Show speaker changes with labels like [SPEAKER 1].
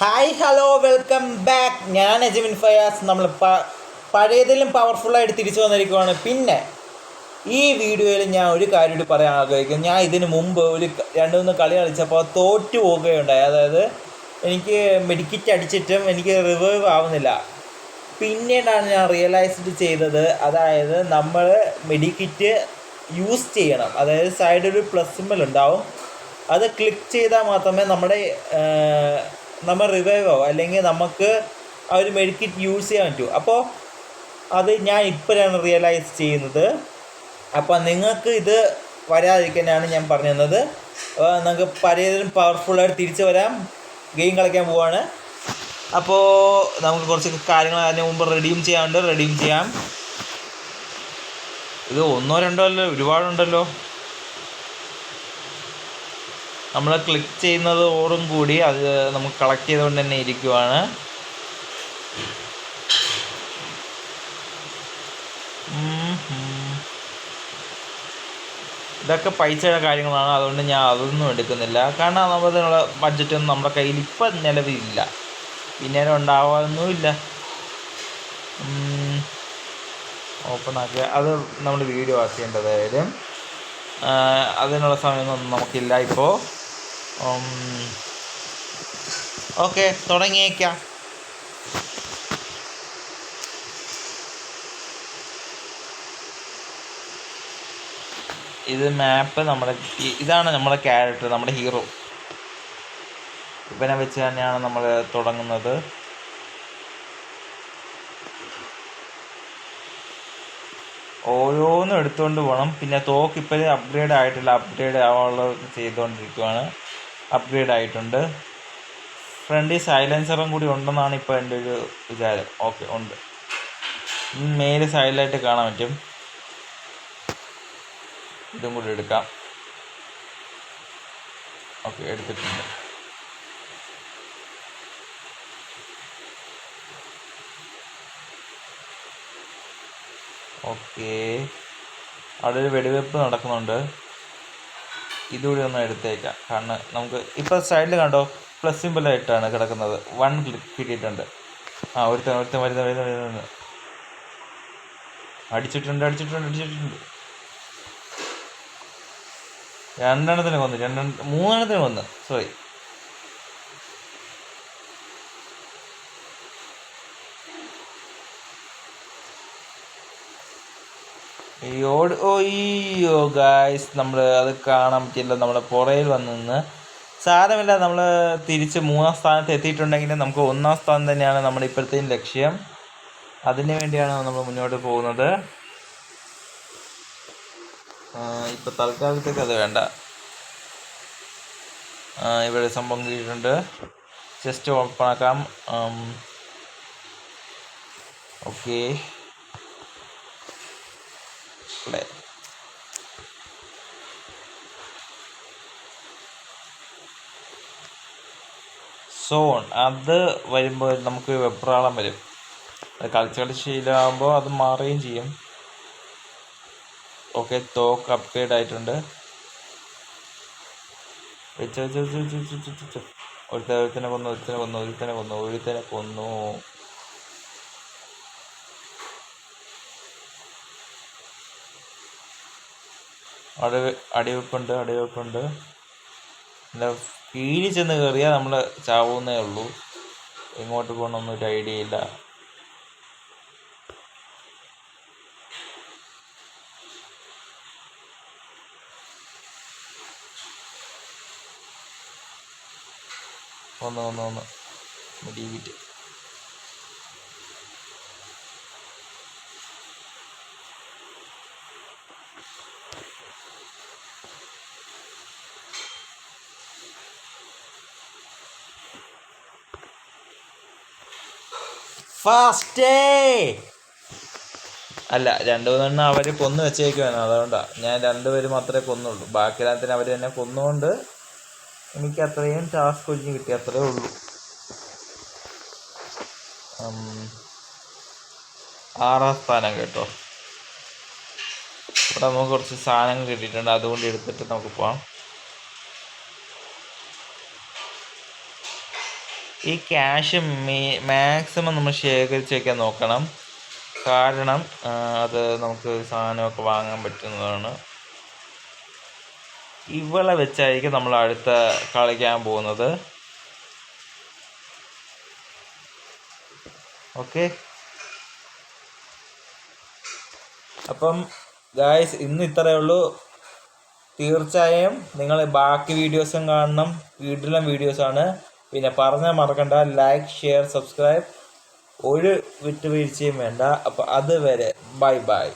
[SPEAKER 1] Hi hello welcome back. ഞാൻ അജ്മിൻ ഫയാസ്. നമ്മൾ പഴയതിലും പവർഫുള്ളായിട്ട് തിരിച്ചു വന്നിരിക്കുവാണ്. പിന്നെ ഈ വീഡിയോയിൽ ഞാൻ ഒരു കാര്യം കൂടി പറയാൻ ആഗ്രഹിക്കുന്നു. ഞാൻ ഇതിന് മുമ്പ് ഒരു 2-3 കളി കളിച്ചപ്പോൾ തോറ്റു പോവുകയുണ്ടായി. അതായത് എനിക്ക് മെഡിക്കിറ്റ് അടിച്ചിട്ടും എനിക്ക് റിവൈവ് ആവുന്നില്ല. പിന്നീടാണ് ഞാൻ റിയലൈസ്ഡ് ചെയ്തത്, അതായത് നമ്മൾ മെഡിക്കിറ്റ് യൂസ് ചെയ്യണം. അതായത് സൈഡിൽ ഒരു പ്ലസ് സിമ്പൽ ഉണ്ടാവും, അത് ക്ലിക്ക് ചെയ്താൽ മാത്രമേ നമ്മൾ റിവൈവ് ആവും, അല്ലെങ്കിൽ നമുക്ക് ആ ഒരു മെഡിക്കിറ്റ് യൂസ് ചെയ്യാൻ പറ്റൂ. അപ്പോൾ അത് ഞാൻ ഇപ്പോഴാണ് റിയലൈസ് ചെയ്യുന്നത്. അപ്പോൾ നിങ്ങൾക്ക് ഇത് വരാതിരിക്കാനാണ് ഞാൻ പറഞ്ഞു തന്നത്. നമുക്ക് പലതിലും പവർഫുള്ളായിട്ട് തിരിച്ചു വരാം. ഗെയിം കളിക്കാൻ പോവാണ്. അപ്പോൾ നമുക്ക് കുറച്ച് കാര്യങ്ങൾ അതിന് മുമ്പ് റെഡീം ചെയ്യാം. ഇത് 1-2 അല്ല, ഒരുപാടുണ്ടല്ലോ. നമ്മൾ ക്ലിക്ക് ചെയ്യുന്നതോടും കൂടി അത് നമുക്ക് കളക്ട് ചെയ്തുകൊണ്ട് തന്നെ ഇരിക്കുവാണ്. ഇതൊക്കെ പൈസയുടെ കാര്യങ്ങളാണ്, അതുകൊണ്ട് ഞാൻ അതൊന്നും എടുക്കുന്നില്ല. കാരണം നമ്മളതിനുള്ള ബഡ്ജറ്റൊന്നും നമ്മുടെ കയ്യിൽ ഇപ്പം നിലവിലില്ല, പിന്നീട് ഉണ്ടാവാനൊന്നുമില്ല. ഓപ്പൺ ആക്കുക, അത് നമ്മൾ വീഡിയോ ആക്കേണ്ടതായാലും അതിനുള്ള സമയമൊന്നും നമുക്കില്ല ഇപ്പോൾ. ഓക്കെ, തുടങ്ങിയേക്കാം. ഇത് മാപ്പ്, ഇതാണ് നമ്മുടെ ക്യാരക്ടർ, നമ്മുടെ ഹീറോ. ഇവനെ വെച്ച് തന്നെയാണ് നമ്മൾ തുടങ്ങുന്നത്. ഓരോന്നും എടുത്തുകൊണ്ട് പോകണം. പിന്നെ തോക്ക് ഇപ്പോഴും അപ്ഗ്രേഡ് ആയിട്ടില്ല, അപ്ഗ്രേഡ് ആവാനുള്ളത് ചെയ്തുകൊണ്ടിരിക്കുകയാണ്. അപ്ഗ്രേഡ് ആയിട്ടുണ്ട്. ഫ്രണ്ടിൽ സൈലൻസറും കൂടി ഉണ്ടെന്നാണ് ഇപ്പോൾ എൻ്റെ ഒരു വിചാരം. ഓക്കെ, ഉണ്ട്. മേല് സൈഡിലായിട്ട് കാണാൻ പറ്റും. ഇതും കൂടി എടുക്കാം. ഓക്കെ, എടുത്തിട്ടുണ്ട്. ഓക്കെ, അവിടെ ഒരു വെടിവെപ്പ് നടക്കുന്നുണ്ട്. ഇതുകൂടി ഒന്ന് എടുത്തേക്കാം. കാരണം നമുക്ക് ഇപ്പോൾ സൈഡിൽ കണ്ടോ, പ്ലസ് സിമ്പിളായിട്ടാണ് കിടക്കുന്നത്. 1 ക്ലിക്ക് കിട്ടിയിട്ടുണ്ട്. ഒരുത്തൻ വരുന്ന അടിച്ചിട്ടുണ്ട്. 2 കൊന്നു, 3 കൊന്നു, സോറി. ഓയ്യോ ഗായ്സ്, നമ്മൾ അത് കാണാൻ പറ്റില്ല. നമ്മുടെ പുറയിൽ വന്ന് സാരമില്ല. നമ്മൾ തിരിച്ച് 3-ാം സ്ഥാനത്ത് എത്തിയിട്ടുണ്ടെങ്കിൽ നമുക്ക് 1-ാം സ്ഥാനം തന്നെയാണ് നമ്മുടെ ഇപ്പോഴത്തെയും ലക്ഷ്യം. അതിന് വേണ്ടിയാണ് നമ്മൾ മുന്നോട്ട് പോകുന്നത്. ഇപ്പോൾ തൽക്കാലത്തേക്ക് അത് വേണ്ട. ഇവിടെ സംഭവം കിട്ടിയിട്ടുണ്ട്. ജസ്റ്റ് ഓപ്പൺ ആക്കാം. Okay, play. സോൺ, അത് വരുമ്പോൾ നമുക്ക് വെപ്രാളം വരും. അത് കളിച്ച് ശീലമാകുമ്പോൾ അത് മാറുകയും ചെയ്യും. ഓക്കെ, തോക്ക് അപ്ഗ്രേഡ് ആയിട്ടുണ്ട്. ഒരുത്തനെ കൊന്നു. അടിവെപ്പുണ്ട്. പിന്നെ കീഴി ചെന്ന് കയറിയാൽ നമ്മൾ ചാവുന്നേ ഉള്ളൂ. എങ്ങോട്ട് പോകണമെന്നൊന്നും ഒരു ഐഡിയ ഇല്ല. ഒന്ന് മെഡിക്കിറ്റ്. ഫാസ്റ്റേ അല്ല, 2-3 അവർ കൊന്നു വെച്ചേക്കുവാണ്. അതുകൊണ്ടാണ് ഞാൻ 2 പേര് മാത്രമേ കൊന്നുള്ളൂ. ബാക്കി എല്ലാത്തിനും അവർ തന്നെ കൊന്നുകൊണ്ട് എനിക്ക് അത്രയും ടാസ്ക് ഒഴിഞ്ഞ് കിട്ടി, അത്രേ ഉള്ളൂ. 6-ാം സ്ഥാനം കേട്ടോ. ഇവിടെ നമുക്ക് കുറച്ച് സാധനങ്ങൾ കിട്ടിയിട്ടുണ്ട്, അതുകൊണ്ട് എടുത്തിട്ട് നമുക്ക് പോകാം. ഈ ക്യാഷ് മാക്സിമം നമ്മൾ ശേഖരിച്ച് വയ്ക്കാൻ നോക്കണം. കാരണം അത് നമുക്ക് സാധനമൊക്കെ വാങ്ങാൻ പറ്റുന്നതാണ്. ഇവളെ വെച്ചായിരിക്കും നമ്മൾ അടുത്ത കളിക്കാൻ പോകുന്നത്. ഓക്കെ, അപ്പം ഗായ്സ് ഇന്ന് ഇത്രയേ ഉള്ളൂ. തീർച്ചയായും നിങ്ങൾ ബാക്കി വീഡിയോസും കാണണം. വീഡിയോസാണ്. പിന്നെ പറഞ്ഞാൽ മറക്കണ്ട, ലൈക്ക്, ഷെയർ, സബ്സ്ക്രൈബ്, ഒരു വിട്ടുവീഴ്ചയും വേണ്ട. അപ്പോൾ അതുവരെ ബൈ ബൈ.